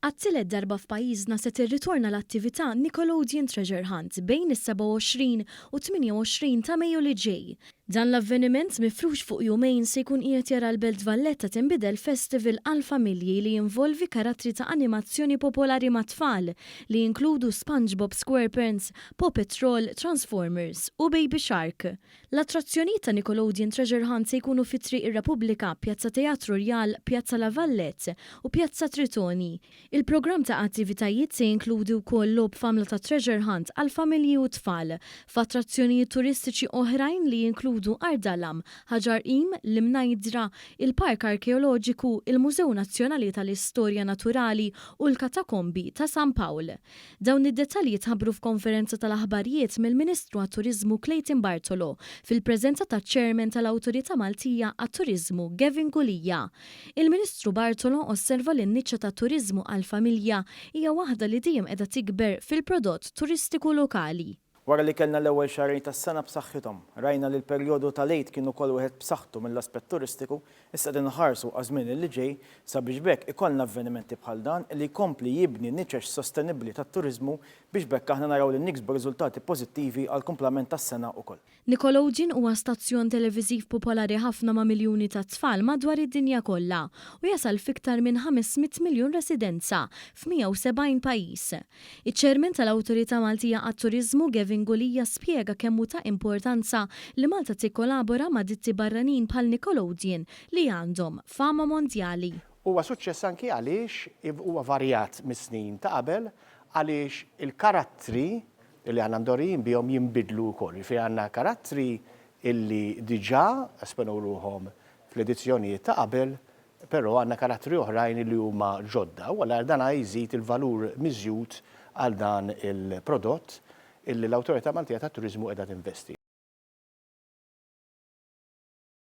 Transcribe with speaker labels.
Speaker 1: Għat-tielet darba f'pajjiżna se tirritorna l-attività Nickelodeon Treasure Hunt bejn is-27 u 28 ta' Mejju li ġej. Dan l-avveniment mifrux fuq jumejn se jkun qiegħed jara l-Belt Valletta tinbidel festival għal familji li jinvolvi karattri ta' animazzjoni popolari ma' tfal li jinkludu SpongeBob SquarePants, Paw Patrol, Transformers u Baby Shark. L-attrazzjonijiet ta' Nickelodeon Treasure Hunt se jkunu fi Triq ir-Repubblika, Pjazza Teatru Rjal, Pjazza La Vallette u Pjazza Tritoni. Il-programm ta' attivitajiet se jinkludi wkoll logħob famla ta' Treasure Hunt għal familji u tfal, f'attrazzjonijiet turistiċi oħrajn li jinkludu Ardalam, Ħaġar Qim, l-Imnajdra, il-Park Arkeoloġiku, il-Mużew Nazzjonali tal-Istorja Naturali u l-Katakombi ta' San Pawl. Dawn id-dettalji tħabbru f'konferenza tal-aħbarijiet mill-Ministru għat-Turiżmu Clayton Bartolo fil-preżenza taċ-Chairman tal-Awtorità Maltija għat-Turiżmu Gavin Gulija. Il-Ministru Bartolo osserva li n-niċċa tat-turiżmu għall-familja hija waħda li dejjem qiegħda tikber fil-prodott turistiku lokali.
Speaker 2: Wara li kellna l-ewwel xahrin tas-sena b'saħħithom, rajna li l-perjodu tal-għid kienu kull wieħed b'saħħtu mill-aspett turistiku, issa qegħdin inħarsu għaż-żmien li ġej sabiex bekk ikollna avvenimenti bħal dan li jkompli jibni niċex sostenibbli tat-turiżmu biex bekk aħna naraw li niksbu riżultati pożittivi għall kumplament tas-sena wkoll.
Speaker 1: Nickelodeon huwa stazzjon televiżiv popolari ħafna ma' miljuni ta' tfal madwar id-dinja kollha u jasal fiktar minn 500 miljun residenza f'170 pajjiż. Iċ-Chairman tal-Awtorità Maltija għat-Turiżmu Gavin Gulija spjega kemm hu ta' importanza li Malta tikkolabora ma' ditti barranin bħal Nickelodeon li għandhom fama mondjali.
Speaker 3: Huwa suċċess anki għaliex huwa varjat mis-snin ta' qabel għaliex il-karattri li għandna mdorrijin bihom jinbidlu wkoll. Fi għandna karattri illi diġà esponu ruhom fl-edizzjonijiet ta' qabel, però għandna karattri oħrajn li huma ġodda u għal dan jżid il-valur miżjud għal dan il-prodott illi l-Awtorità Maltija tat-Turiżmu qiegħda tinvesti.